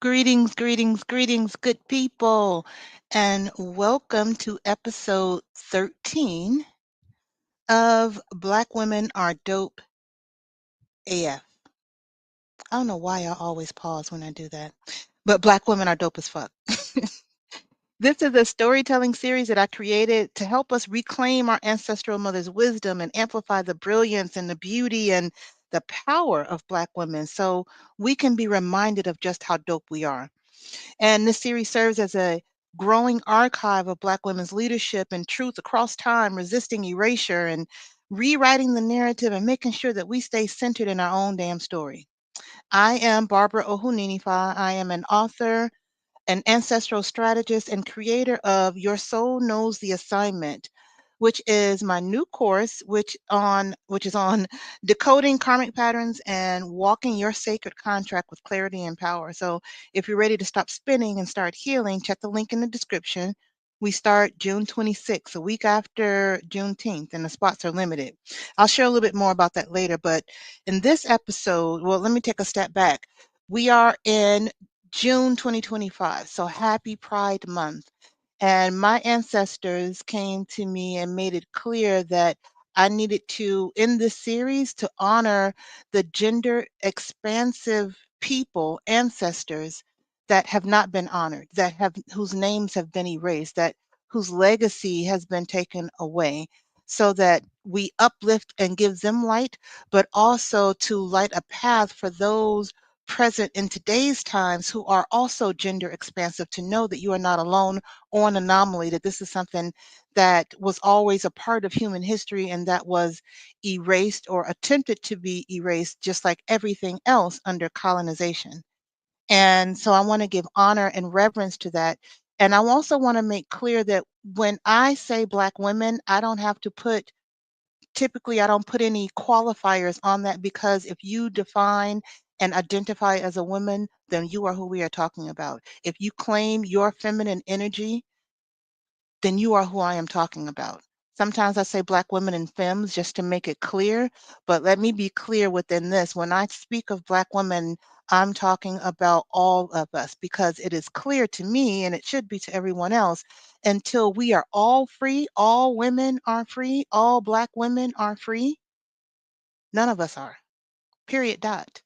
Greetings, greetings, greetings, good people, and welcome to episode 13 of Black Women Are Dope AF. I don't know why I always pause when I do that, but Black women are dope as fuck. This is a storytelling series that I created to help us reclaim our ancestral mother's wisdom and amplify the brilliance and the beauty and the power of Black women so we can be reminded of just how dope we are. And this series serves as a growing archive of Black women's leadership and truth across time, resisting erasure and rewriting the narrative and making sure that we stay centered in our own damn story. I am Barbara Ohuninifa. I am an author, an ancestral strategist, and creator of Your Soul Knows the Assignment, which is my new course, which is on decoding karmic patterns and walking your sacred contract with clarity and power. So if you're ready to stop spinning and start healing, check the link in the description. We start June 26th, a week after Juneteenth, and the spots are limited. I'll share a little bit more about that later, but in this episode, well, let me take a step back. We are in June 2025. So happy Pride Month. And my ancestors came to me and made it clear that I needed to, in this series, to honor the gender expansive people, ancestors that have not been honored, whose names have been erased, that whose legacy has been taken away, so that we uplift and give them light, but also to light a path for those present in today's times who are also gender expansive, to know that you are not alone or an anomaly, that this is something that was always a part of human history and that was erased or attempted to be erased, just like everything else under colonization. And so I want to give honor and reverence to that. And I also want to make clear that when I say Black women, I don't have to put typically I don't put any qualifiers on that, because if you define and identify as a woman, then you are who we are talking about. If you claim your feminine energy, then you are who I am talking about. Sometimes I say Black women and femmes just to make it clear, but let me be clear within this. When I speak of Black women, I'm talking about all of us, because it is clear to me, and it should be to everyone else, until we are all free, all women are free, all Black women are free, none of us are. Period. Dot.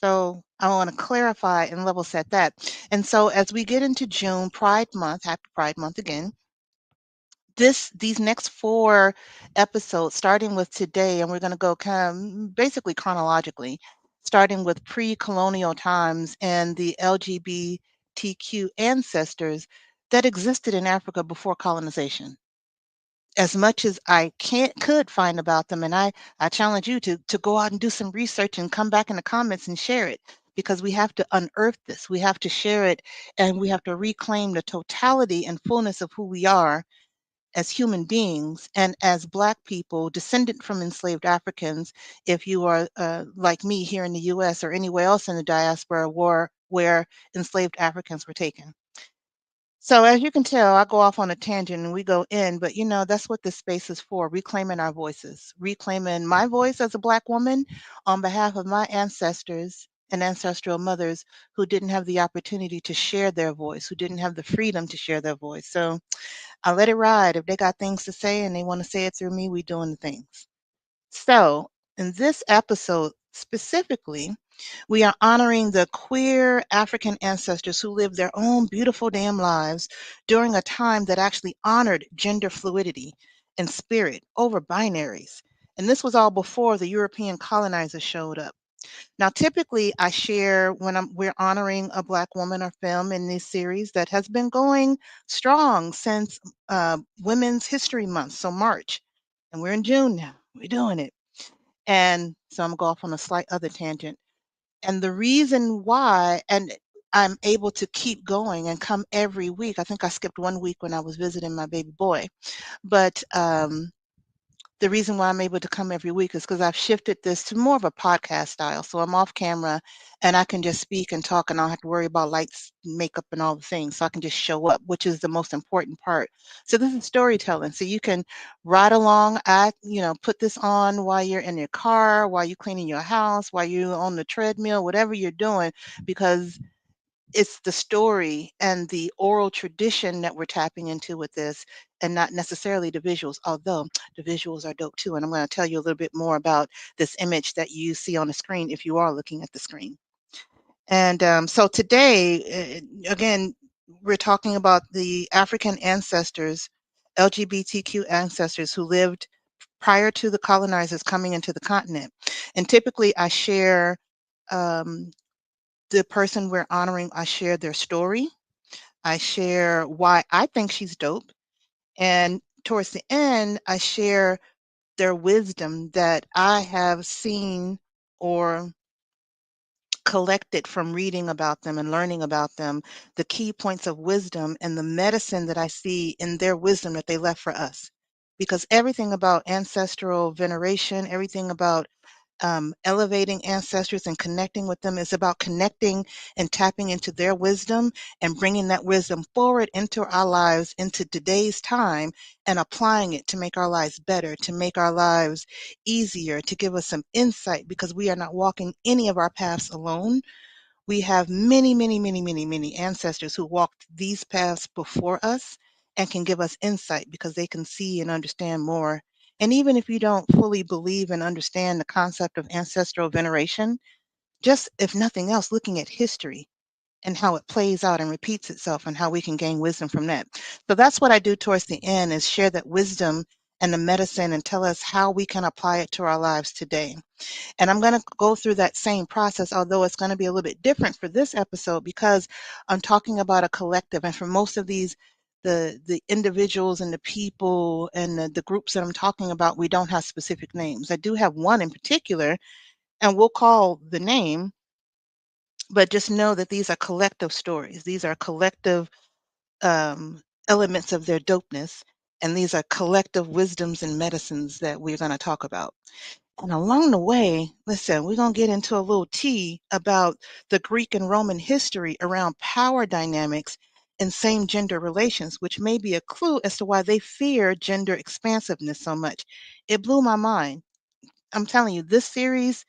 So I want to clarify and level set that. And so as we get into June, Pride Month, happy Pride Month again. These next four episodes, starting with today, and we're going to go kind of basically chronologically, starting with pre-colonial times and the LGBTQ ancestors that existed in Africa before colonization. As much as I could find about them, and I challenge you to go out and do some research and come back in the comments and share it, because we have to unearth this, we have to share it, and we have to reclaim the totality and fullness of who we are as human beings and as Black people descendant from enslaved Africans. If you are like me here in the US or anywhere else in the diaspora where enslaved Africans were taken. So as you can tell, I go off on a tangent and we go in, but that's what this space is for: reclaiming our voices, reclaiming my voice as a Black woman on behalf of my ancestors and ancestral mothers who didn't have the opportunity to share their voice, who didn't have the freedom to share their voice. So I let it ride. If they got things to say and they want to say it through me, we doing the things. So in this episode specifically, we are honoring the queer African ancestors who lived their own beautiful damn lives during a time that actually honored gender fluidity and spirit over binaries. And this was all before the European colonizers showed up. Now, typically, I share when we're honoring a Black woman or femme in this series that has been going strong since Women's History Month, so March, and we're in June now. We're doing it, and so I'm gonna go off on a slight other tangent. And the reason why, and I'm able to keep going and come every week. I think I skipped one week when I was visiting my baby boy, but the reason why I'm able to come every week is because I've shifted this to more of a podcast style. So I'm off camera and I can just speak and talk, and I don't have to worry about lights, makeup, and all the things. So I can just show up, which is the most important part. So this is storytelling. So you can ride along. Put this on while you're in your car, while you're cleaning your house, while you're on the treadmill, whatever you're doing, because it's the story and the oral tradition that we're tapping into with this, and not necessarily the visuals, although the visuals are dope too. And I'm going to tell you a little bit more about this image that you see on the screen if you are looking at the screen. And so today, again, we're talking about the African ancestors, LGBTQ ancestors who lived prior to the colonizers coming into the continent. And typically, I share um, the person we're honoring, I share their story. I share why I think she's dope. And towards the end, I share their wisdom that I have seen or collected from reading about them and learning about them, the key points of wisdom and the medicine that I see in their wisdom that they left for us. Because everything about ancestral veneration, everything about elevating ancestors and connecting with them is about connecting and tapping into their wisdom and bringing that wisdom forward into our lives, into today's time, and applying it to make our lives better, to make our lives easier, to give us some insight, because we are not walking any of our paths alone. We have many, many, many, many, many ancestors who walked these paths before us and can give us insight because they can see and understand more. And even if you don't fully believe and understand the concept of ancestral veneration, just if nothing else, looking at history and how it plays out and repeats itself and how we can gain wisdom from that. So that's what I do towards the end, is share that wisdom and the medicine and tell us how we can apply it to our lives today. And I'm going to go through that same process, although it's going to be a little bit different for this episode because I'm talking about a collective. And for most of these, the individuals and the people and the groups that I'm talking about, we don't have specific names. I do have one in particular, and we'll call the name, but just know that these are collective stories. These are collective elements of their dopeness, and these are collective wisdoms and medicines that we're going to talk about. And along the way, listen, we're going to get into a little tea about the Greek and Roman history around power dynamics and same gender relations, which may be a clue as to why they fear gender expansiveness so much. It blew my mind. I'm telling you, this series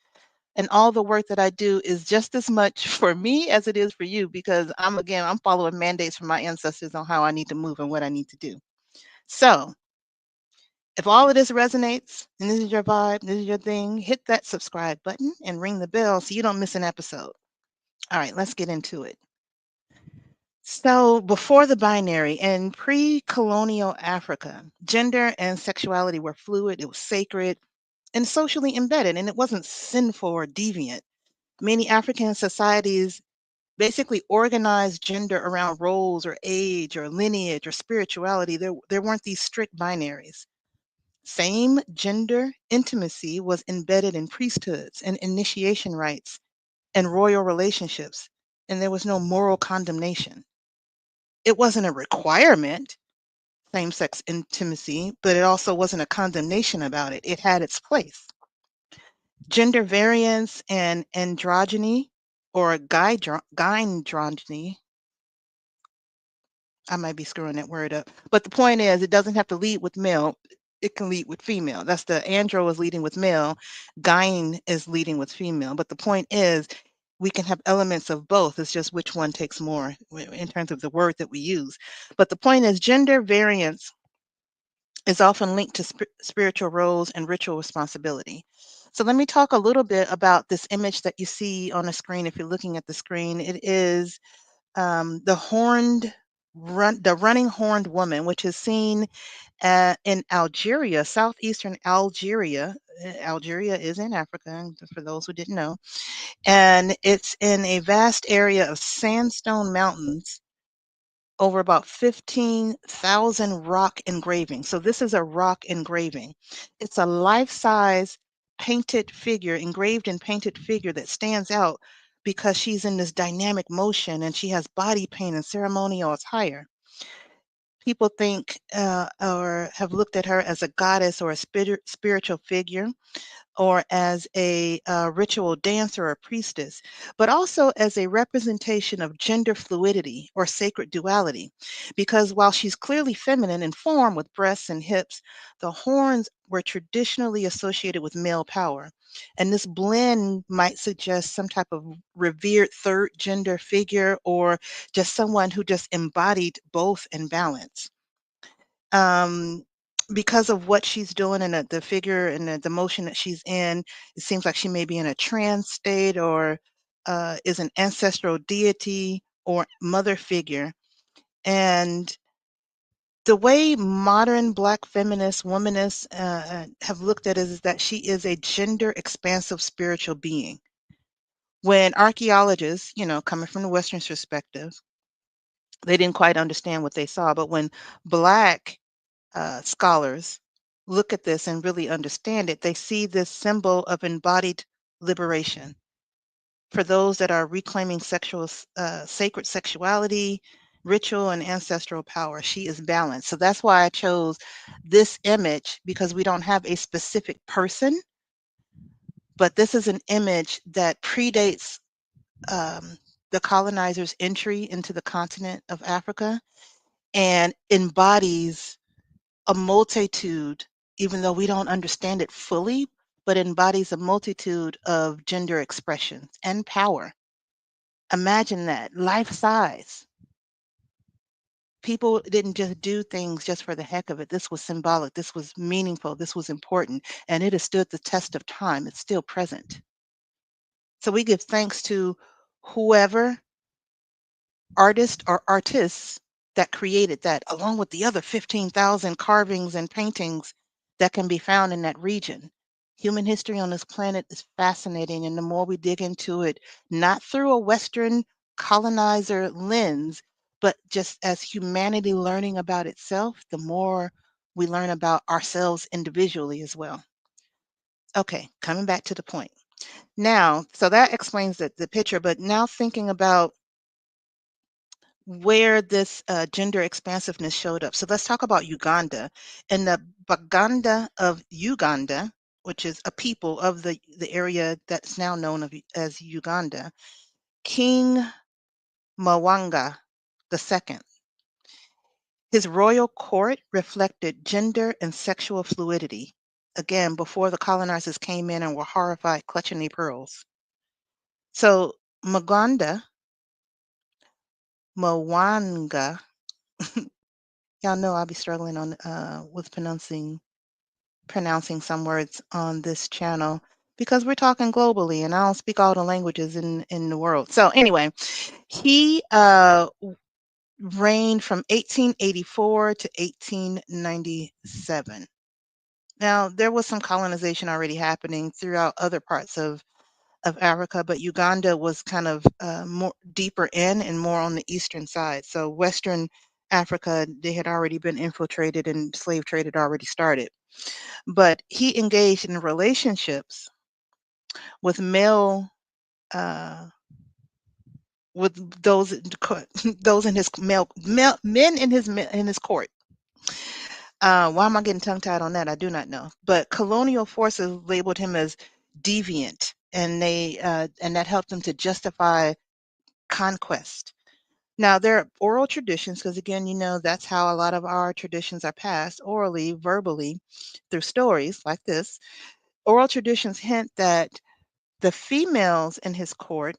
and all the work that I do is just as much for me as it is for you, because I'm following mandates from my ancestors on how I need to move and what I need to do. So if all of this resonates and this is your vibe, this is your thing, hit that subscribe button and ring the bell so you don't miss an episode. All right, let's get into it. So, before the binary, in pre colonial Africa, gender and sexuality were fluid, it was sacred and socially embedded, and it wasn't sinful or deviant. Many African societies basically organized gender around roles or age or lineage or spirituality. There weren't these strict binaries. Same gender intimacy was embedded in priesthoods and initiation rites and royal relationships, and there was no moral condemnation. It wasn't a requirement, same sex intimacy, but it also wasn't a condemnation about it. It had its place. Gender variance and androgyny or gynandrogeny, I might be screwing that word up. But the point is, it doesn't have to lead with male. It can lead with female. That's the andro is leading with male. Gyn is leading with female. But the point is, we can have elements of both. It's just which one takes more in terms of the word that we use. But the point is, gender variance is often linked to spiritual roles and ritual responsibility. So let me talk a little bit about this image that you see on the screen. If you're looking at the screen, it is the running horned woman, which is seen in Algeria, southeastern Algeria. Algeria is in Africa, for those who didn't know, and it's in a vast area of sandstone mountains over about 15,000 rock engravings. So this is a rock engraving. It's a life-size painted figure, engraved and painted figure that stands out because she's in this dynamic motion and she has body paint and ceremonial attire. People think or have looked at her as a goddess or a spiritual figure, or as a ritual dancer or priestess, but also as a representation of gender fluidity or sacred duality. Because while she's clearly feminine in form with breasts and hips, the horns were traditionally associated with male power. And this blend might suggest some type of revered third gender figure or just someone who just embodied both in balance. um, because of what she's doing and the figure and the motion that she's in, it seems like she may be in a trance state or is an ancestral deity or mother figure. And the way modern Black feminists, womanists have looked at it is that she is a gender expansive spiritual being. When archaeologists, coming from the Western perspective, they didn't quite understand what they saw. But when Black scholars look at this and really understand it, they see this symbol of embodied liberation. For those that are reclaiming sacred sexuality, ritual, and ancestral power, she is balanced. So that's why I chose this image, because we don't have a specific person, but this is an image that predates um, the colonizers' entry into the continent of Africa and embodies a multitude, even though we don't understand it fully, but embodies a multitude of gender expressions and power. Imagine that, life size. People didn't just do things just for the heck of it. This was symbolic, this was meaningful, this was important, and it has stood the test of time. It's still present. So we give thanks to whoever artist or artists that created that, along with the other 15,000 carvings and paintings that can be found in that region. Human history on this planet is fascinating, and the more we dig into it, not through a Western colonizer lens, but just as humanity learning about itself, the more we learn about ourselves individually as well. Okay, coming back to the point. Now, so that explains the picture, but now thinking about where this gender expansiveness showed up. So let's talk about Uganda. In the Baganda of Uganda, which is a people of the area that's now known as Uganda, King Mwanga II, his royal court reflected gender and sexual fluidity. Again, before the colonizers came in and were horrified, clutching their pearls. So Mwanga, y'all know I'll be struggling on with pronouncing some words on this channel because we're talking globally and I don't speak all the languages in the world. So anyway, he reigned from 1884 to 1897. Now, there was some colonization already happening throughout other parts of Africa, but Uganda was kind of more deeper in and more on the eastern side. So Western Africa, they had already been infiltrated and slave trade had already started. But he engaged in relationships with male, uh, with those those in his male men in his court. Why am I getting tongue tied on that? I do not know. But colonial forces labeled him as deviant, and and that helped them to justify conquest. Now, there are oral traditions, because again, that's how a lot of our traditions are passed orally, verbally, through stories like this. Oral traditions hint that the females in his court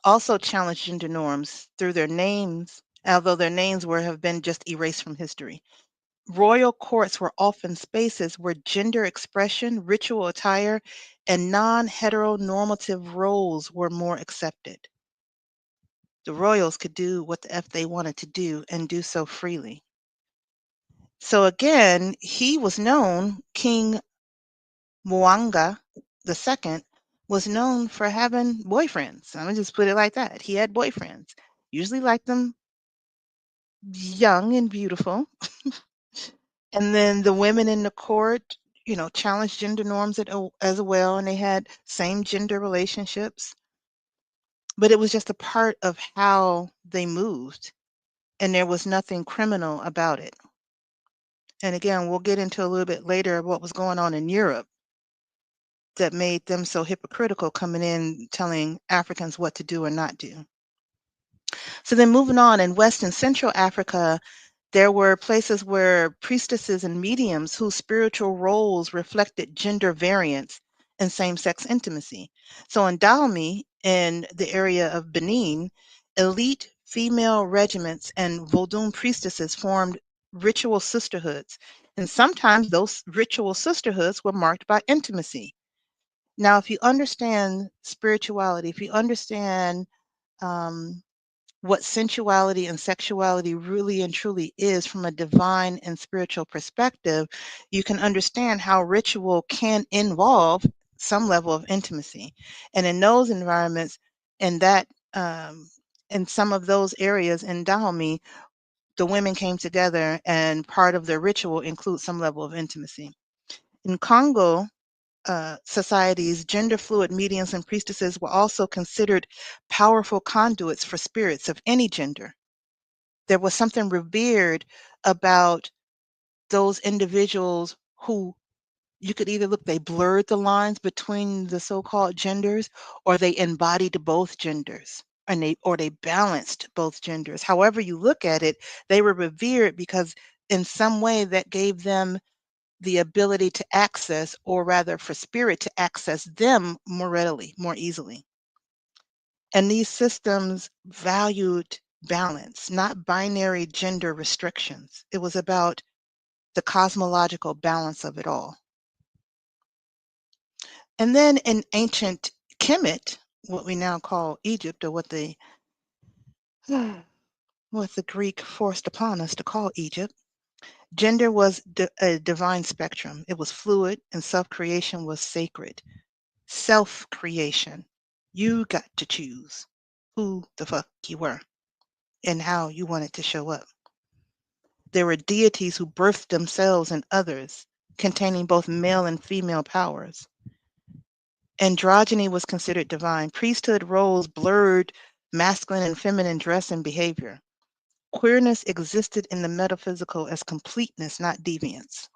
also challenged gender norms through their names, although their names have been just erased from history. Royal courts were often spaces where gender expression, ritual attire, and non heteronormative roles were more accepted. The royals could do what the F they wanted to do and do so freely. So again, he was known, King Mwanga II was known for having boyfriends. I'm gonna just put it like that. He had boyfriends, usually liked them young and beautiful. And then the women in the court, challenged gender norms as well, and they had same gender relationships. But it was just a part of how they moved, and there was nothing criminal about it. And again, we'll get into a little bit later what was going on in Europe. that made them so hypocritical coming in telling Africans what to do or not do. So then moving on, in West and Central Africa, there were places where priestesses and mediums whose spiritual roles reflected gender variance in same-sex intimacy. So in Dahomey, in the area of Benin, elite female regiments and Vodun priestesses formed ritual sisterhoods. And sometimes those ritual sisterhoods were marked by intimacy. Now, if you understand spirituality, if you understand um, what sensuality and sexuality really and truly is from a divine and spiritual perspective, you can understand how ritual can involve some level of intimacy. And in those environments, and that in some of those areas in Dahomey, the women came together and part of their ritual includes some level of intimacy. In Congo, societies, gender fluid mediums and priestesses were also considered powerful conduits for spirits of any gender. There was something revered about those individuals who you could either look, they blurred the lines between the so-called genders, or they embodied both genders, and they balanced both genders. However you look at it, they were revered because in some way that gave them the ability to access, or rather for spirit to access them more readily, more easily. And these systems valued balance, not binary gender restrictions. It was about the cosmological balance of it all. And then in ancient Kemet, what we now call Egypt, or what the Greek forced upon us to call Egypt, gender was a divine spectrum. It was fluid, and self-creation was sacred. Self-creation. You got to choose who the fuck you were and how you wanted to show up. There were deities who birthed themselves and others, containing both male and female powers. Androgyny was considered divine. Priesthood roles blurred masculine and feminine dress and behavior. Queerness existed in the metaphysical as completeness, not deviance.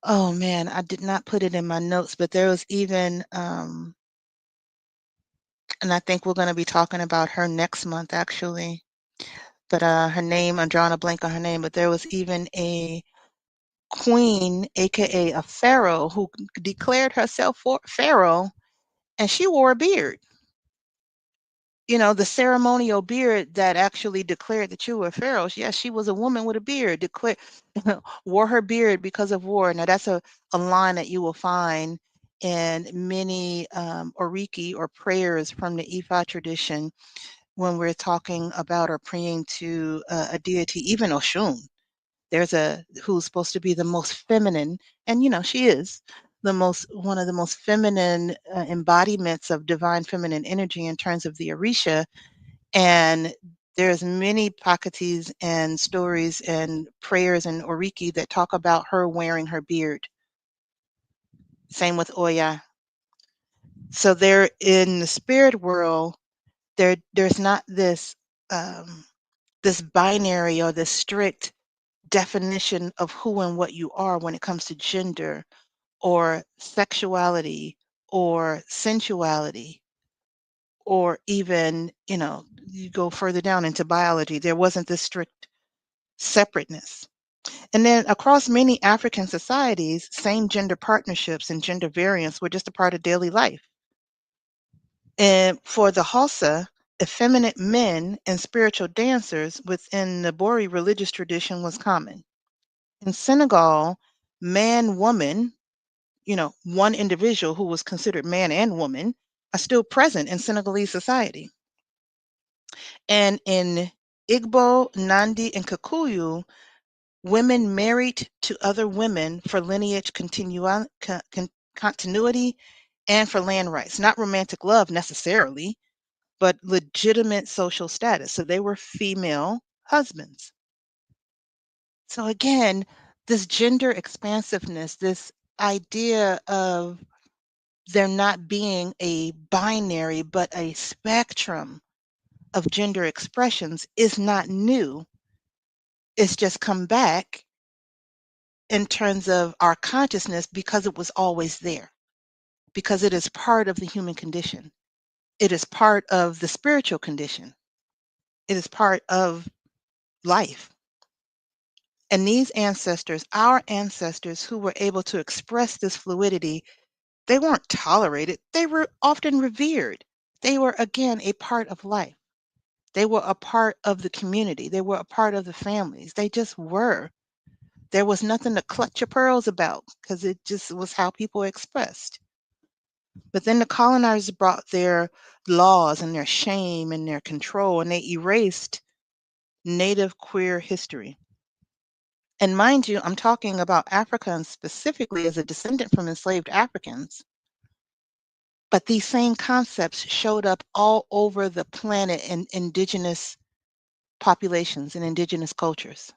Oh man, I did not put it in my notes, but there was even, and I think we're going to be talking about her next month actually. But her name, I'm drawing a blank on her name, but there was even a queen, aka a pharaoh, who declared herself pharaoh, and she wore a beard. You know, the ceremonial beard that actually declared that you were pharaoh. Yes, she was a woman with a beard, declared, wore her beard because of war. Now that's a line that you will find in many oriki or prayers from the Ifa tradition when we're talking about or praying to a deity, even Oshun. There's who's supposed to be the most feminine, and you know she is one of the most feminine embodiments of divine feminine energy in terms of the Orisha. And there's many pakatis and stories and prayers and oriki that talk about her wearing her beard. Same with Oya. So there in the spirit world, there's not this binary or this strict definition of who and what you are when it comes to gender or sexuality or sensuality, or even, you know, you go further down into biology. There wasn't this strict separateness. And then across many African societies, same gender partnerships and gender variance were just a part of daily life. And for the Hausa, effeminate men and spiritual dancers within the Bori religious tradition was common. In Senegal, man, woman, you know, one individual who was considered man and woman are still present in Senegalese society. And in Igbo, Nandi, and Kikuyu, women married to other women for lineage continuity and for land rights. Not romantic love necessarily, but legitimate social status. So they were female husbands. So again, this gender expansiveness, this idea of there not being a binary, but a spectrum of gender expressions is not new. It's just come back in terms of our consciousness because it was always there, because it is part of the human condition. It is part of the spiritual condition. It is part of life. And these ancestors, our ancestors who were able to express this fluidity, they weren't tolerated. They were often revered. They were, again, a part of life. They were a part of the community. They were a part of the families. They just were. There was nothing to clutch your pearls about because it just was how people expressed. But then the colonizers brought their laws and their shame and their control, and they erased Native queer history. And mind you, I'm talking about Africa and specifically as a descendant from enslaved Africans. But these same concepts showed up all over the planet in indigenous populations and indigenous cultures.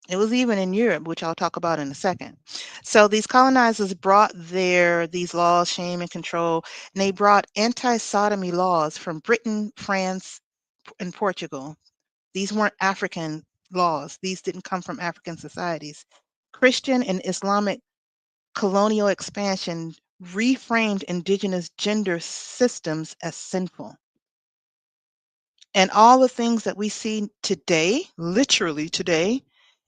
It was even in Europe, which I'll talk about in a second. So these colonizers brought these laws, shame and control, and they brought anti-sodomy laws from Britain, France, and Portugal. These weren't African laws. These didn't come from African societies. Christian and Islamic colonial expansion reframed indigenous gender systems as sinful. And all the things that we see today, literally today,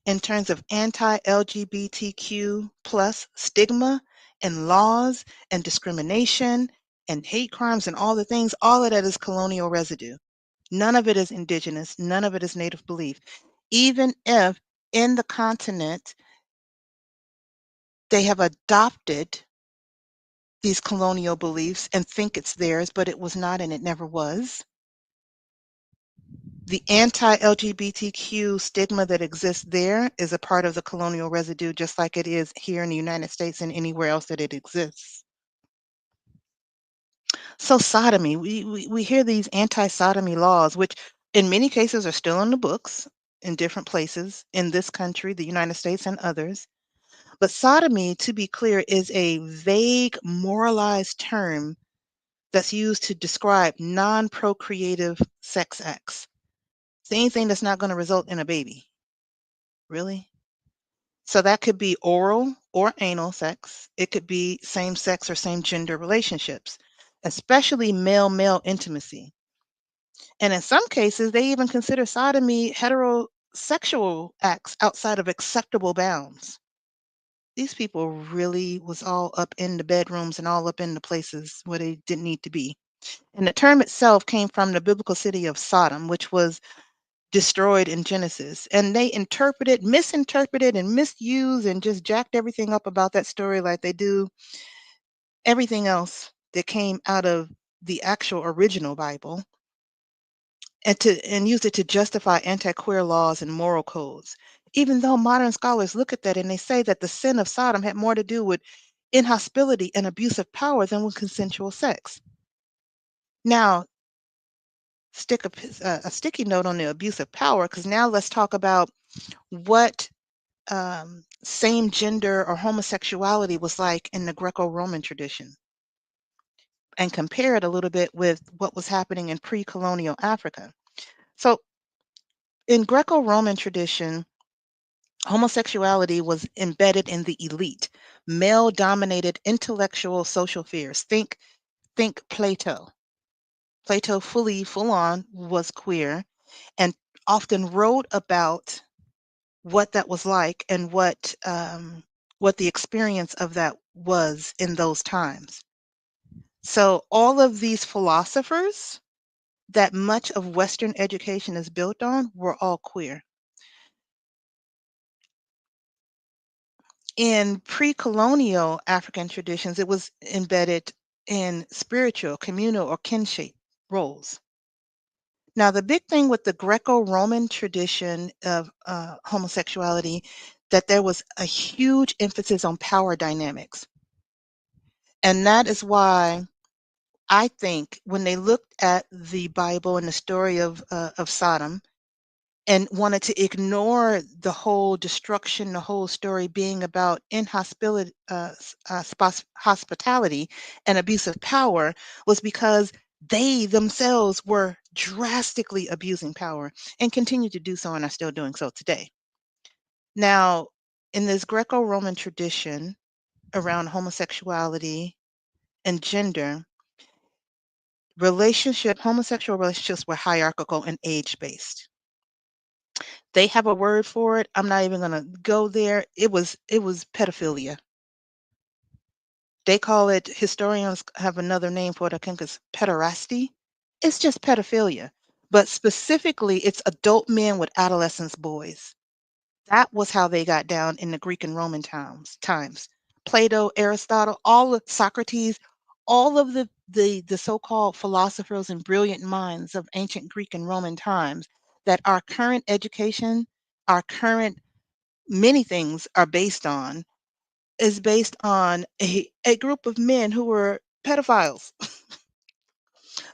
in terms of anti-LGBTQ plus stigma and laws and discrimination and hate crimes and all the things, all of that is colonial residue. None of it is indigenous. None of it is native belief. Even if in the continent they have adopted these colonial beliefs and think it's theirs, but it was not and it never was. The anti-LGBTQ stigma that exists there is a part of the colonial residue, just like it is here in the United States and anywhere else that it exists. So sodomy, we hear these anti-sodomy laws, which in many cases are still in the books in different places in this country, the United States and others. But sodomy, to be clear, is a vague moralized term that's used to describe non-procreative sex acts. It's anything that's not going to result in a baby. Really? So that could be oral or anal sex. It could be same sex or same gender relationships, especially male male intimacy. And in some cases, they even consider sodomy heterosexual acts outside of acceptable bounds. These people really was all up in the bedrooms and all up in the places where they didn't need to be. And the term itself came from the biblical city of Sodom, which was destroyed in Genesis. And they misinterpreted, and misused and just jacked everything up about that story like they do everything else that came out of the actual original Bible, and used it to justify anti-queer laws and moral codes. Even though modern scholars look at that and they say that the sin of Sodom had more to do with inhospitality and abuse of power than with consensual sex. Now, stick a sticky note on the abuse of power, because now let's talk about what same gender or homosexuality was like in the Greco-Roman tradition, and compare it a little bit with what was happening in pre-colonial Africa. So in Greco-Roman tradition, homosexuality was embedded in the elite, male-dominated intellectual social spheres. Think Plato. Plato full on was queer and often wrote about what that was like and what the experience of that was in those times. So all of these philosophers that much of Western education is built on were all queer. In pre-colonial African traditions, it was embedded in spiritual, communal, or kinship roles. Now, the big thing with the Greco-Roman tradition of homosexuality, that there was a huge emphasis on power dynamics. And that is why I think when they looked at the Bible and the story of Sodom and wanted to ignore the whole destruction, the whole story being about inhospitality, hospitality and abuse of power, was because they themselves were drastically abusing power and continue to do so and are still doing so today. Now, In this Greco-Roman tradition around homosexuality and gender, homosexual relationships were hierarchical and age-based. They have a word for it. I'm not even gonna go there. It was pedophilia. They call it, historians have another name for it, I think it's pederasty. It's just pedophilia. But specifically, it's adult men with adolescent boys. That was how they got down in the Greek and Roman times. Plato, Aristotle, all of Socrates, all of the so-called philosophers and brilliant minds of ancient Greek and Roman times, that our current education, our current many things are based on, is based on a group of men who were pedophiles.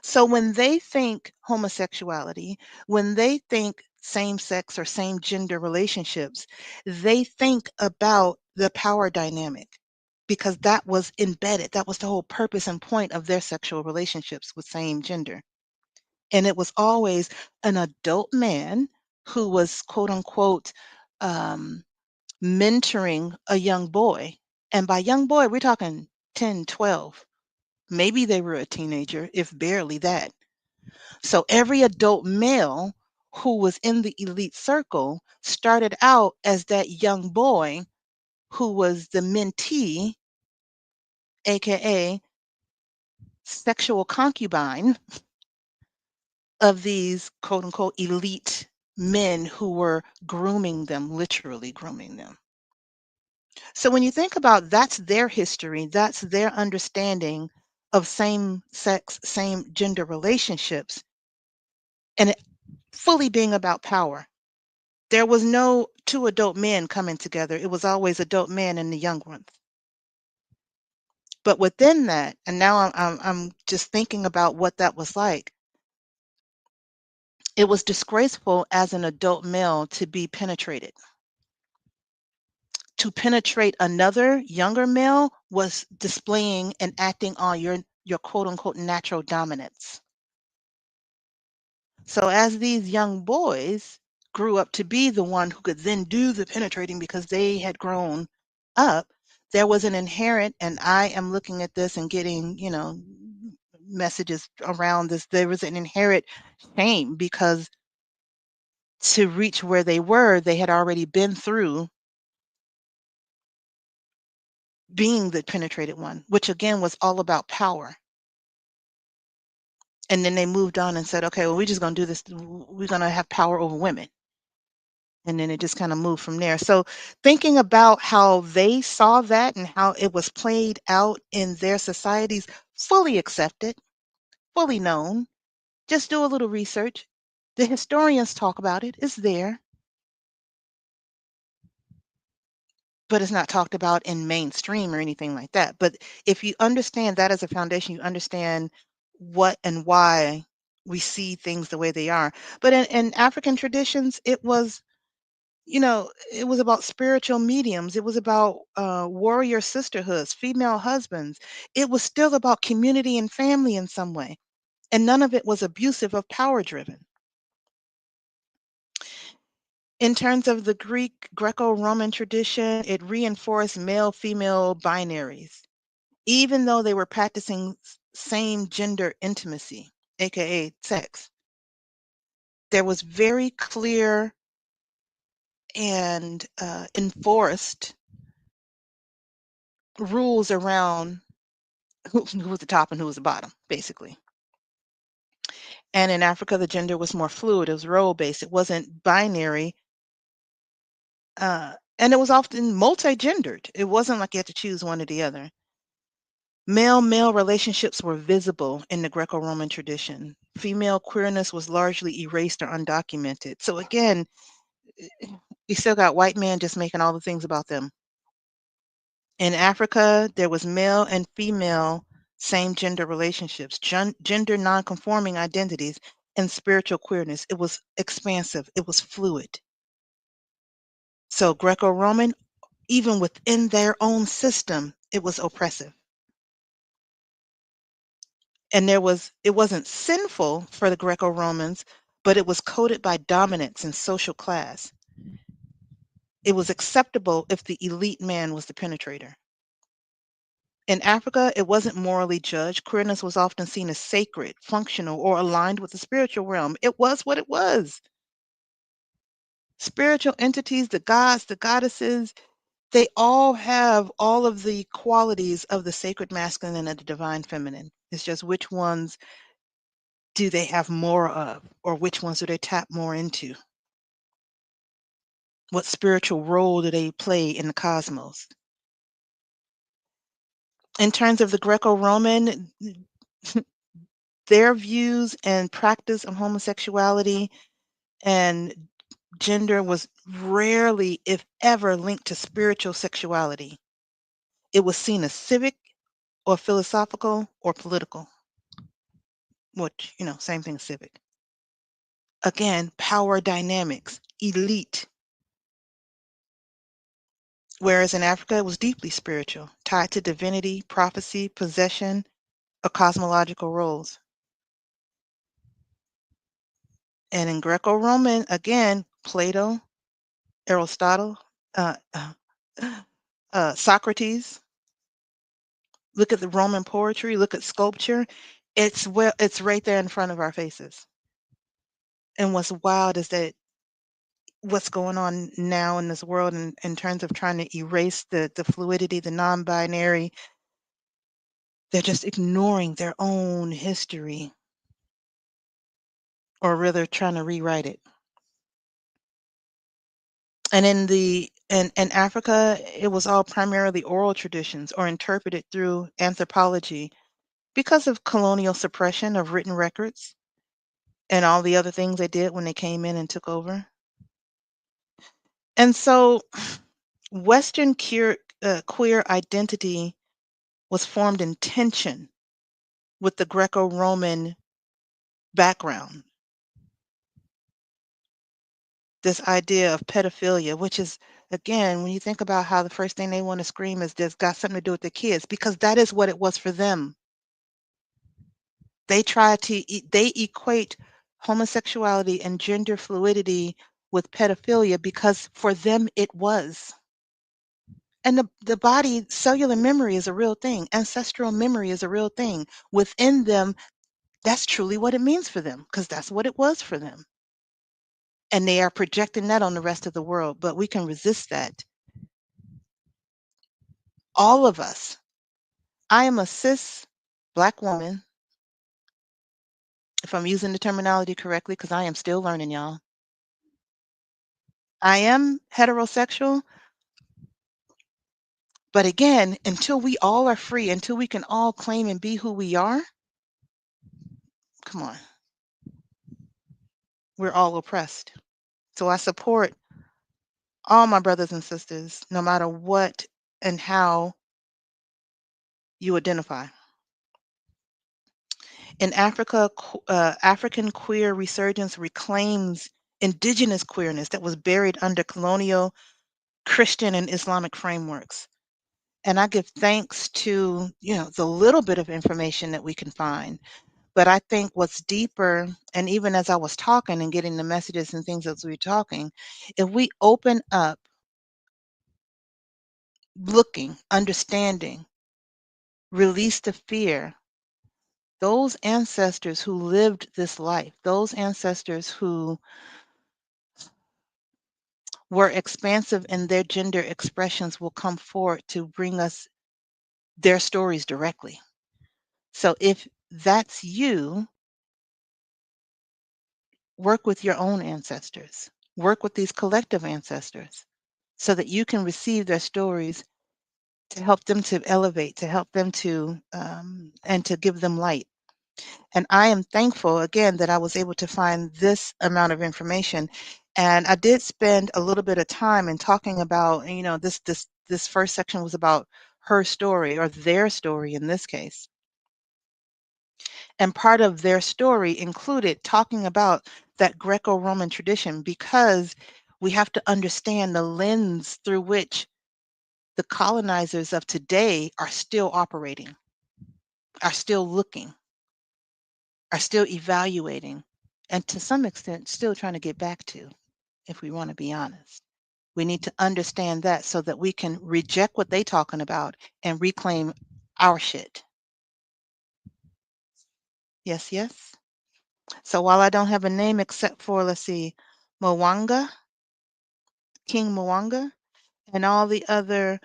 So when they think homosexuality, when they think same sex or same gender relationships, they think about the power dynamic, because that was embedded. That was the whole purpose and point of their sexual relationships with same gender. And it was always an adult man who was, quote unquote, um, mentoring a young boy. And by young boy, we're talking 10, 12. Maybe they were a teenager, if barely that. So every adult male who was in the elite circle started out as that young boy who was the mentee, aka sexual concubine of these quote unquote elite men who were grooming them, literally grooming them. So when you think about, that's their history, that's their understanding of same sex, same gender relationships, and it fully being about power. There was no two adult men coming together. It was always adult men and the young ones. But within that, and now I'm just thinking about what that was like. It was disgraceful as an adult male to be penetrated. To penetrate another younger male was displaying and acting on your quote unquote natural dominance. So as these young boys grew up to be the one who could then do the penetrating because they had grown up, there was an inherent, and I am looking at this and getting, messages around this. There was an inherent shame, because to reach where they were, they had already been through being the penetrated one, which again was all about power. And then they moved on and said, okay, well, we're just going to do this. We're going to have power over women. And then it just kind of moved from there. So thinking about how they saw that and how it was played out in their societies, fully accepted, fully known. Just do a little research. The historians talk about it. It's there, but it's not talked about in mainstream or anything like that. But if you understand that as a foundation, you understand what and why we see things the way they are. But in African traditions, it was about spiritual mediums. It was about warrior sisterhoods, female husbands. It was still about community and family in some way. And none of it was abusive or power driven. In terms of the Greco-Roman tradition, it reinforced male-female binaries, even though they were practicing same gender intimacy, aka sex. There was very clear and enforced rules around who was the top and who was the bottom, basically. And in Africa, the gender was more fluid. It was role-based. It wasn't binary. And it was often multi-gendered. It wasn't like you had to choose one or the other. Male-male relationships were visible in the Greco-Roman tradition. Female queerness was largely erased or undocumented. So again, you still got white men just making all the things about them. In Africa, there was male and female same gender relationships, gender non-conforming identities, and spiritual queerness. It was expansive. It was fluid. So Greco-Roman, even within their own system, it was oppressive. And it wasn't sinful for the Greco-Romans, but it was coded by dominance and social class. It was acceptable if the elite man was the penetrator. In Africa, it wasn't morally judged. Queerness was often seen as sacred, functional, or aligned with the spiritual realm. It was what it was. Spiritual entities, the gods, the goddesses, they all have all of the qualities of the sacred masculine and the divine feminine. It's just which ones do they have more of, or which ones do they tap more into? What spiritual role do they play in the cosmos? In terms of the Greco-Roman, their views and practice of homosexuality and gender was rarely, if ever, linked to spiritual sexuality. It was seen as civic or philosophical or political, which, same thing as civic. Again, power dynamics, elite. Whereas in Africa, it was deeply spiritual, tied to divinity, prophecy, possession, or cosmological roles. And in Greco-Roman, again, Plato, Aristotle, uh, uh, Socrates. Look at the Roman poetry. Look at sculpture. It's right there in front of our faces. And what's wild is that what's going on now in this world in terms of trying to erase the fluidity, the non-binary, they're just ignoring their own history, or rather trying to rewrite it. And in Africa, it was all primarily oral traditions or interpreted through anthropology because of colonial suppression of written records and all the other things they did when they came in and took over. And so Western queer identity was formed in tension with the Greco-Roman background. This idea of pedophilia, which is, again, when you think about how the first thing they want to scream is this got something to do with the kids, because that is what it was for them. They try to they equate homosexuality and gender fluidity with pedophilia because for them it was. And the body, cellular memory is a real thing. Ancestral memory is a real thing. Within them, that's truly what it means for them because that's what it was for them. And they are projecting that on the rest of the world, but we can resist that. All of us. I am a cis Black woman, if I'm using the terminology correctly, because I am still learning, y'all. I am heterosexual, but again, until we all are free, until we can all claim and be who we are, come on, we're all oppressed. So I support all my brothers and sisters, no matter what and how you identify. In Africa, African queer resurgence reclaims indigenous queerness that was buried under colonial Christian and Islamic frameworks. And I give thanks to, the little bit of information that we can find. But I think what's deeper, and even as I was talking and getting the messages and things as we were talking, if we open up, looking, understanding, release the fear, those ancestors who lived this life, those ancestors who were expansive in their gender expressions will come forward to bring us their stories directly. So if that's you, work with your own ancestors, work with these collective ancestors so that you can receive their stories to help them to elevate, to help them to, and to give them light. And I am thankful again that I was able to find this amount of information. And I did spend a little bit of time in talking about, this first section was about her story or their story in this case. And part of their story included talking about that Greco-Roman tradition because we have to understand the lens through which the colonizers of today are still operating, are still looking, are still evaluating, and to some extent still trying to get back to, if we want to be honest. We need to understand that so that we can reject what they talking about and reclaim our shit. Yes, yes. So while I don't have a name except for, let's see, Mwanga, King Mwanga, and all the other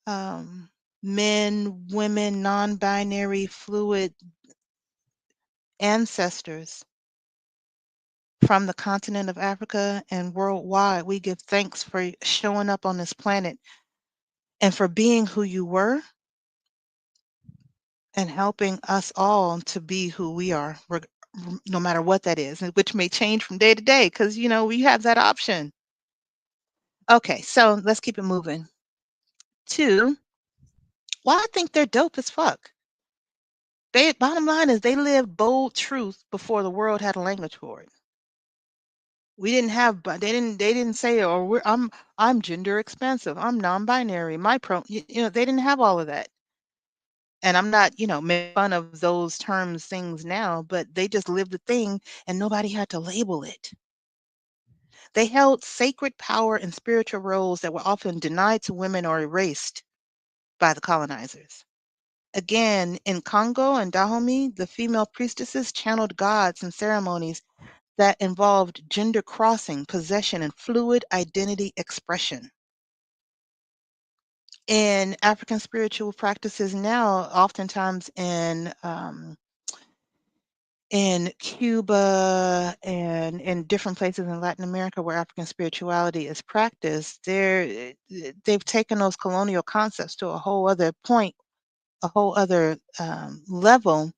um, men, women, non-binary, fluid ancestors from the continent of Africa and worldwide, we give thanks for showing up on this planet and for being who you were and helping us all to be who we are, no matter what that is, and which may change from day to day because, we have that option. Okay, so let's keep it moving to why I think they're dope as fuck. Bottom line is they lived bold truth before the world had a language for it. We didn't have, but they didn't say, "Oh, I'm gender expansive. I'm non-binary. They didn't have all of that. And I'm not, making fun of those terms, things now, but they just lived the thing and nobody had to label it. They held sacred power and spiritual roles that were often denied to women or erased by the colonizers. Again, in Congo and Dahomey, the female priestesses channeled gods in ceremonies that involved gender crossing, possession, and fluid identity expression. In African spiritual practices now, oftentimes in Cuba and in different places in Latin America where African spirituality is practiced, they've taken those colonial concepts to a whole other point, a whole other level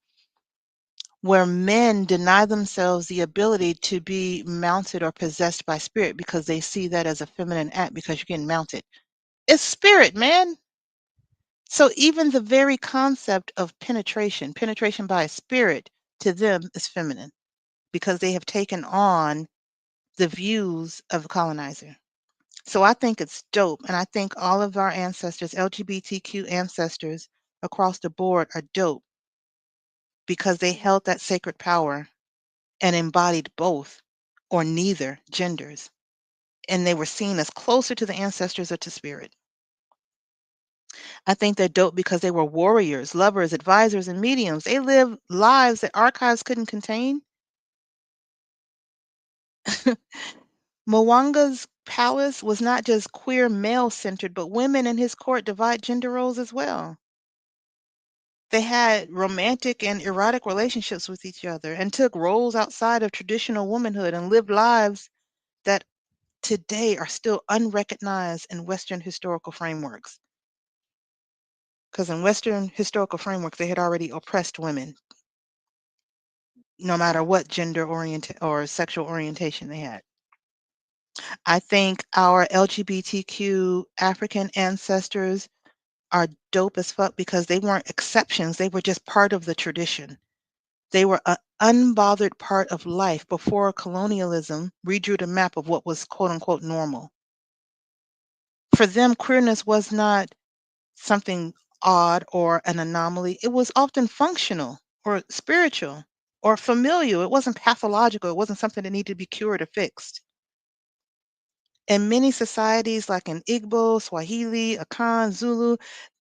where men deny themselves the ability to be mounted or possessed by spirit because they see that as a feminine act because you're getting mounted. It's spirit, man. So even the very concept of penetration by a spirit to them is feminine because they have taken on the views of the colonizer. So I think it's dope. And I think all of our ancestors, LGBTQ ancestors across the board, are dope because they held that sacred power and embodied both or neither genders. And they were seen as closer to the ancestors or to spirit. I think they're dope because they were warriors, lovers, advisors, and mediums. They lived lives that archives couldn't contain. Mwanga's palace was not just queer male centered, but women in his court divide gender roles as well. They had romantic and erotic relationships with each other and took roles outside of traditional womanhood and lived lives that today are still unrecognized in Western historical frameworks. Because in Western historical frameworks, they had already oppressed women, no matter what gender or sexual orientation they had. I think our LGBTQ African ancestors are dope as fuck because they weren't exceptions. They were just part of the tradition. They were an unbothered part of life before colonialism redrew the map of what was quote unquote normal. For them, queerness was not something odd or an anomaly. It was often functional or spiritual or familial. It wasn't pathological. It wasn't something that needed to be cured or fixed. In many societies, like in Igbo, Swahili, Akan, Zulu,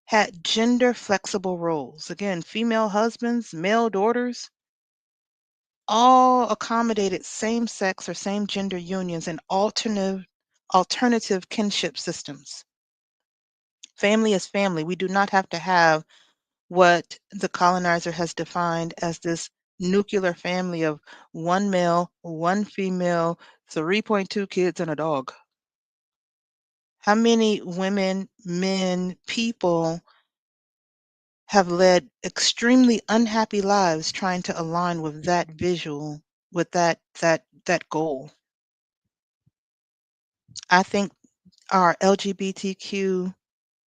had gender flexible roles. Again, female husbands, male daughters, all accommodated same sex or same gender unions and alternative kinship systems. Family is family. We do not have to have what the colonizer has defined as this nuclear family of one male, one female, 3.2 kids, and a dog. How many women, men, people have led extremely unhappy lives trying to align with that visual, with that goal? I think our LGBTQ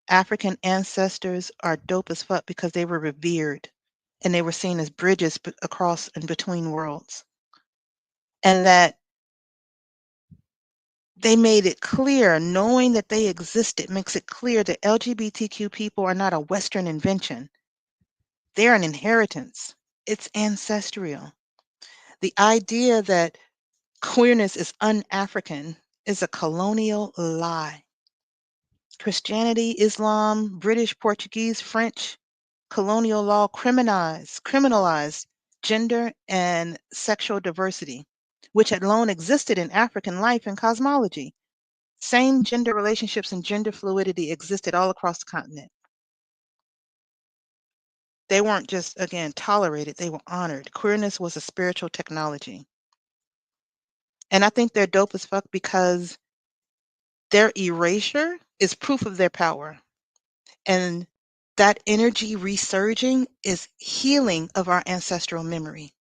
African ancestors are dope as fuck because they were revered and they were seen as bridges across and between worlds. And that they made it clear, knowing that they existed makes it clear that LGBTQ people are not a Western invention. They're an inheritance. It's ancestral. The idea that queerness is un-African is a colonial lie. Christianity, Islam, British, Portuguese, French colonial law criminalized gender and sexual diversity, which had long existed in African life and cosmology. Same gender relationships and gender fluidity existed all across the continent. They weren't just, again, tolerated, they were honored. Queerness was a spiritual technology. And I think they're dope as fuck because their erasure is proof of their power. And that energy resurging is healing of our ancestral memory.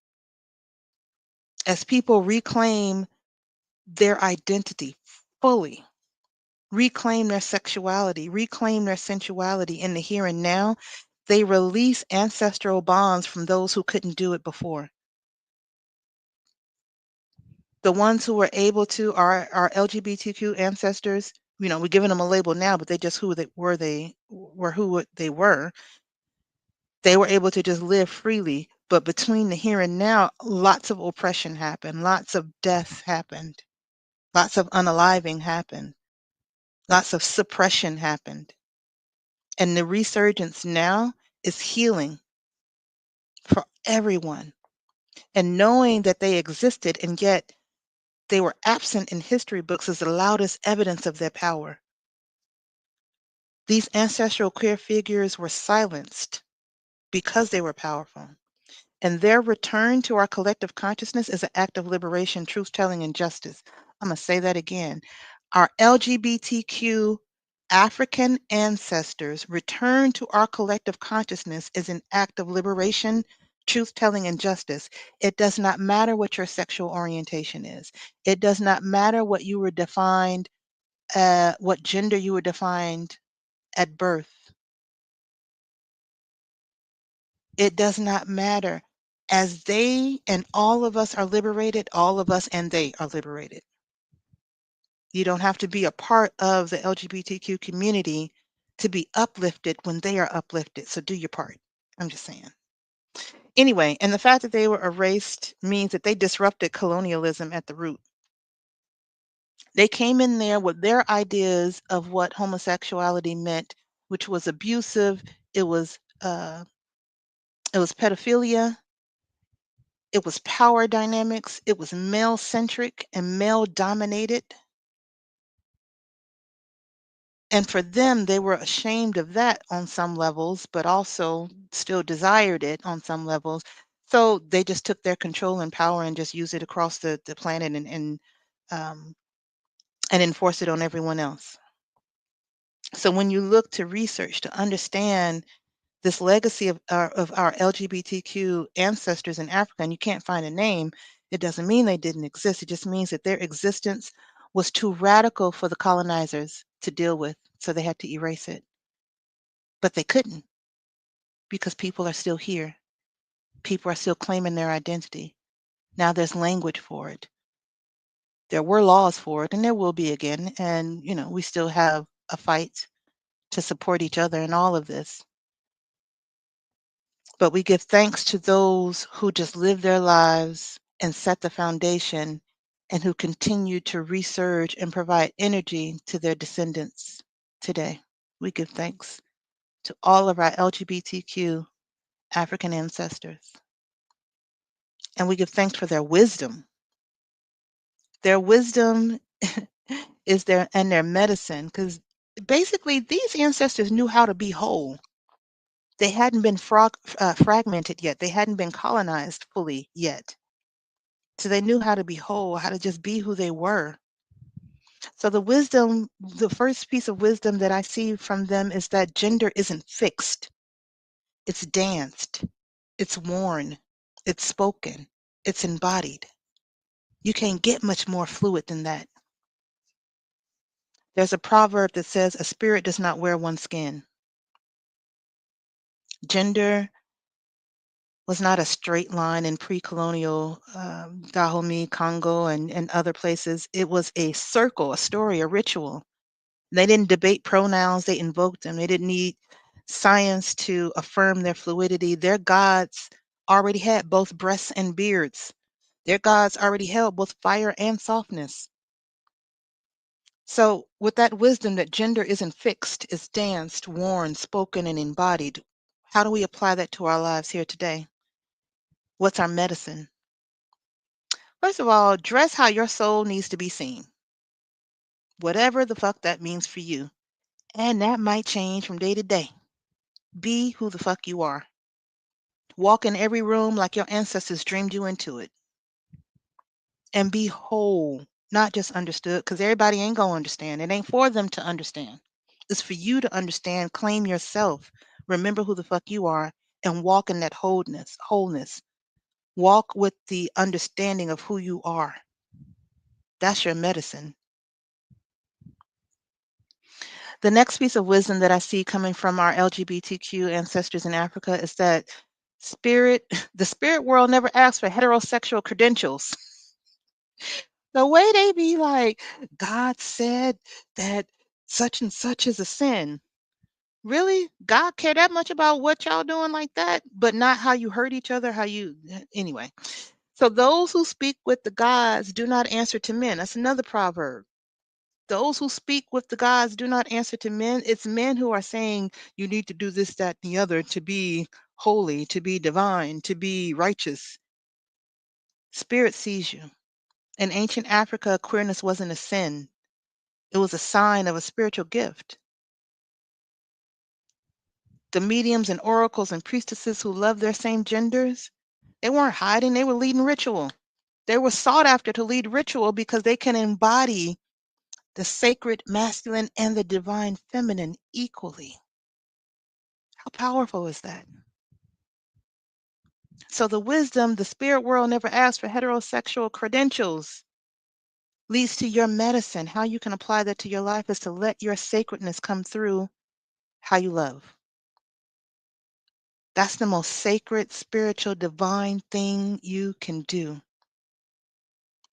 As people reclaim their identity fully, reclaim their sexuality, reclaim their sensuality in the here and now, they release ancestral bonds from those who couldn't do it before. The ones who were able to are our LGBTQ ancestors. You know, we're giving them a label now, but they just who they were. They were who they were. They were able to just live freely. But between the here and now, lots of oppression happened, lots of death happened, lots of unaliving happened, lots of suppression happened. And the resurgence now is healing for everyone. And knowing that they existed and yet they were absent in history books is the loudest evidence of their power. These ancestral queer figures were silenced because they were powerful. And their return to our collective consciousness is an act of liberation, truth telling, and justice. I'm going to say that again. Our LGBTQ African ancestors return to our collective consciousness is an act of liberation, truth telling, and justice. It does not matter what your sexual orientation is, it does not matter what you were defined, what gender you were defined at birth. It does not matter. As they and all of us are liberated, all of us and they are liberated. You don't have to be a part of the LGBTQ community to be uplifted when they are uplifted. So do your part. I'm just saying. Anyway, and the fact that they were erased means that they disrupted colonialism at the root. They came in there with their ideas of what homosexuality meant, which was abusive. It was pedophilia. It was power dynamics. It was male centric and male dominated. And for them, they were ashamed of that on some levels, but also still desired it on some levels. So they just took their control and power and just used it across the planet um, and enforce it on everyone else. So when you look to research to understand this legacy of our LGBTQ ancestors in Africa, and you can't find a name, it doesn't mean they didn't exist. It just means that their existence was too radical for the colonizers to deal with, so they had to erase it. But they couldn't because people are still here. People are still claiming their identity. Now there's language for it. There were laws for it, and there will be again. And, you know, we still have a fight to support each other in all of this. But we give thanks to those who just live their lives and set the foundation and who continue to resurge and provide energy to their descendants today. We give thanks to all of our LGBTQ African ancestors. And we give thanks for their wisdom. Their wisdom is their medicine, because basically these ancestors knew how to be whole. They hadn't been fragmented yet. They hadn't been colonized fully yet. So they knew how to be whole, how to just be who they were. So the first piece of wisdom that I see from them is that gender isn't fixed. It's danced. It's worn. It's spoken. It's embodied. You can't get much more fluid than that. There's a proverb that says, a spirit does not wear one skin. Gender was not a straight line in pre-colonial Dahomey, Congo, and other places. It was a circle, a story, a ritual. They didn't debate pronouns, they invoked them. They didn't need science to affirm their fluidity. Their gods already had both breasts and beards. Their gods already held both fire and softness. So, with that wisdom that gender isn't fixed, it's danced, worn, spoken, and embodied, how do we apply that to our lives here today? What's our medicine? First of all, dress how your soul needs to be seen, whatever the fuck that means for you. And that might change from day to day. Be who the fuck you are. Walk in every room like your ancestors dreamed you into it. And be whole, not just understood, because everybody ain't going to understand. It ain't for them to understand. It's for you to understand, claim yourself, remember who the fuck you are, and walk in that wholeness. Walk with the understanding of who you are. That's your medicine. The next piece of wisdom that I see coming from our LGBTQ ancestors in Africa is that the spirit world never asks for heterosexual credentials. The way they be like, God said that such and such is a sin. Really? God care that much about what y'all doing like that, but not how you hurt each other, anyway. So those who speak with the gods do not answer to men. That's another proverb. Those who speak with the gods do not answer to men. It's men who are saying you need to do this, that, and the other to be holy, to be divine, to be righteous. Spirit sees you. In ancient Africa, queerness wasn't a sin. It was a sign of a spiritual gift. The mediums and oracles and priestesses who loved their same genders, they weren't hiding, they were leading ritual. They were sought after to lead ritual because they can embody the sacred masculine and the divine feminine equally. How powerful is that? So the wisdom, the spirit world never asks for heterosexual credentials, leads to your medicine. How you can apply that to your life is to let your sacredness come through how you love. That's the most sacred, spiritual, divine thing you can do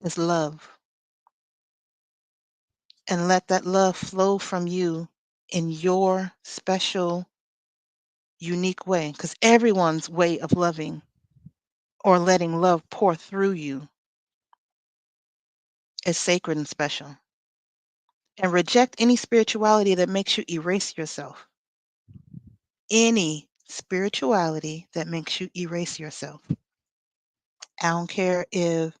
is love. And let that love flow from you in your special, unique way. Because everyone's way of loving or letting love pour through you is sacred and special. And reject any spirituality that makes you erase yourself. Any spirituality that makes you erase yourself. I don't care if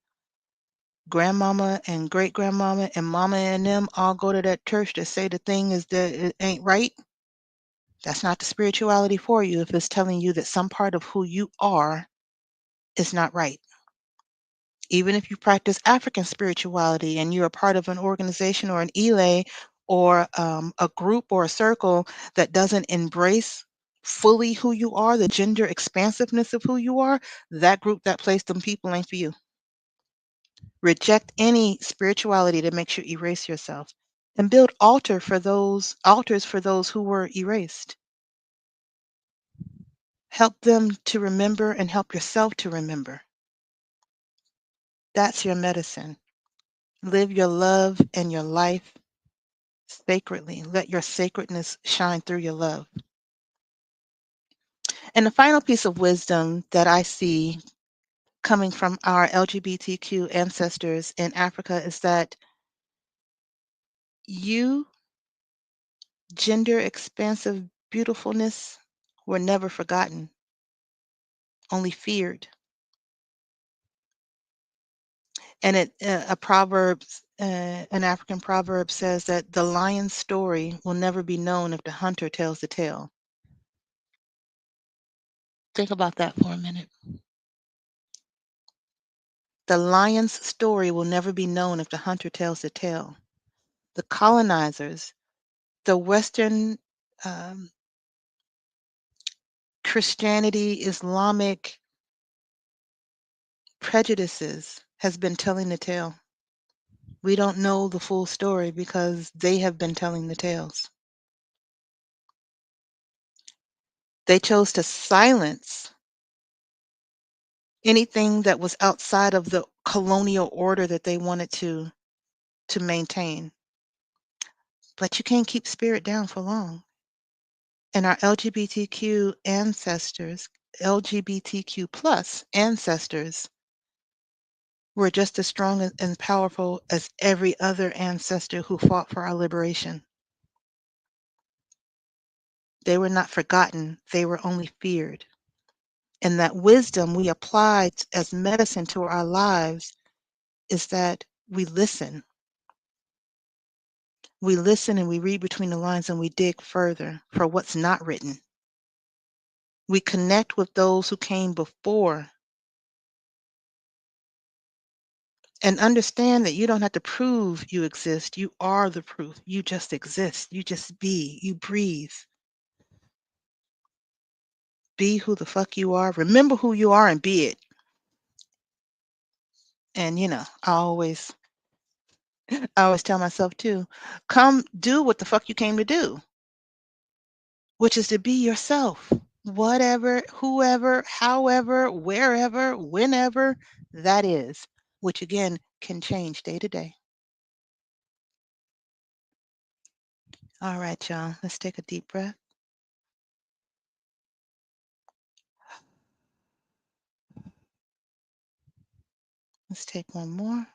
grandmama and great grandmama and mama and them all go to that church to say the thing is that it ain't right. That's not the spirituality for you if it's telling you that some part of who you are is not right. Even if you practice African spirituality and you're a part of an organization or an elay or a group or a circle that doesn't embrace fully who you are, the gender expansiveness of who you are, that group, that place, them people ain't for you. Reject any spirituality that makes you erase yourself and build altars for those who were erased. Help them to remember and help yourself to remember. That's your medicine. Live your love and your life sacredly. Let your sacredness shine through your love. And the final piece of wisdom that I see coming from our LGBTQ ancestors in Africa is that you, gender expansive beautifulness, were never forgotten, only feared. And an African proverb says that the lion's story will never be known if the hunter tells the tale. Think about that for a minute. The lion's story will never be known if the hunter tells the tale. The colonizers, the Western Christianity, Islamic prejudices has been telling the tale. We don't know the full story because they have been telling the tales. They chose to silence anything that was outside of the colonial order that they wanted to maintain. But you can't keep spirit down for long. And our LGBTQ ancestors, LGBTQ plus ancestors, We're just as strong and powerful as every other ancestor who fought for our liberation. They were not forgotten, they were only feared. And that wisdom we apply as medicine to our lives is that we listen. We listen and we read between the lines and we dig further for what's not written. We connect with those who came before and understand that you don't have to prove you exist. You are the proof. You just exist. You just be. You breathe. Be who the fuck you are. Remember who you are and be it. And I always tell myself too, come do what the fuck you came to do, which is to be yourself. Whatever, whoever, however, wherever, whenever that is, which again can change day to day. All right, y'all. Let's take a deep breath. Let's take one more.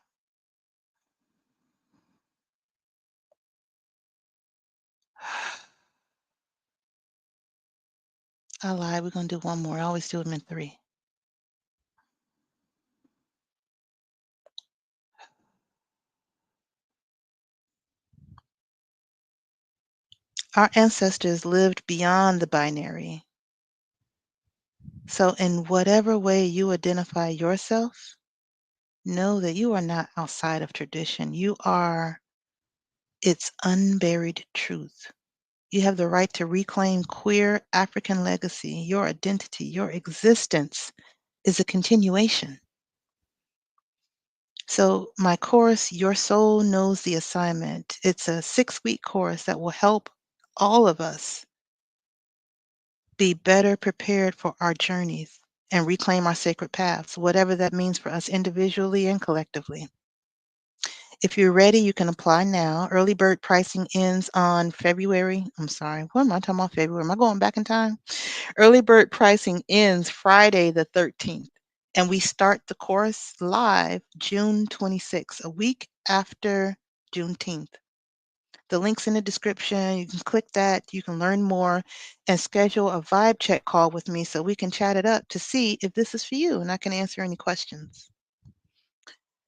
I lied. We're going to do one more. I always do them in 3. Our ancestors lived beyond the binary. So, in whatever way you identify yourself, know that you are not outside of tradition. You are its unburied truth. You have the right to reclaim queer African legacy. Your identity, your existence is a continuation. So, my course, Your Soul Knows the Assignment, it's a 6-week course that will help all of us be better prepared for our journeys and reclaim our sacred paths, whatever that means for us individually and collectively. If you're ready, you can apply now. Early bird pricing ends on February. I'm sorry, what am I talking about? February? Am I going back in time? Early bird pricing ends Friday the 13th, and we start the course live June 26th, a week after Juneteenth. The link's in the description. You can click that. You can learn more and schedule a vibe check call with me so we can chat it up to see if this is for you and I can answer any questions.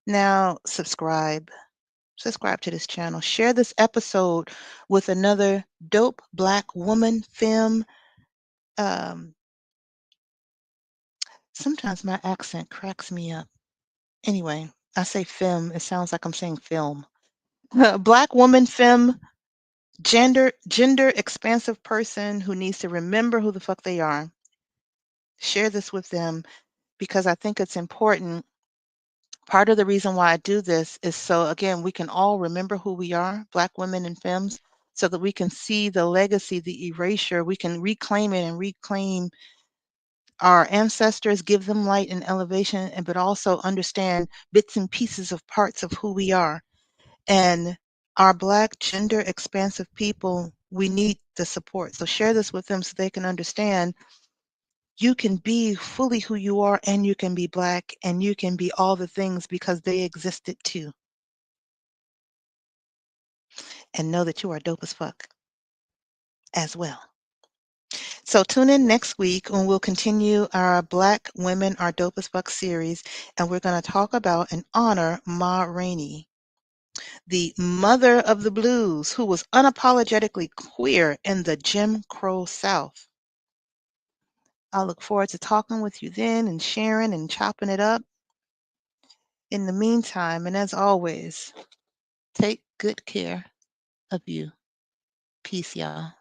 Now, subscribe. Subscribe to this channel. Share this episode with another dope Black woman, femme. Um, Sometimes my accent cracks me up. Anyway, I say femme. It sounds like I'm saying film. Black woman, femme, gender expansive person who needs to remember who the fuck they are. Share this with them because I think it's important. Part of the reason why I do this is so, again, we can all remember who we are, Black women and femmes, so that we can see the legacy, the erasure. We can reclaim it and reclaim our ancestors, give them light and elevation, but also understand bits and pieces of parts of who we are. And our Black gender expansive people, we need the support. So share this with them so they can understand you can be fully who you are and you can be Black and you can be all the things because they existed too. And know that you are dope as fuck as well. So tune in next week when we'll continue our Black Women Are Dope as Fuck series, and we're going to talk about and honor Ma Rainey, the mother of the blues, who was unapologetically queer in the Jim Crow South. I look forward to talking with you then and sharing and chopping it up. In the meantime, and as always, take good care of you. Peace, y'all.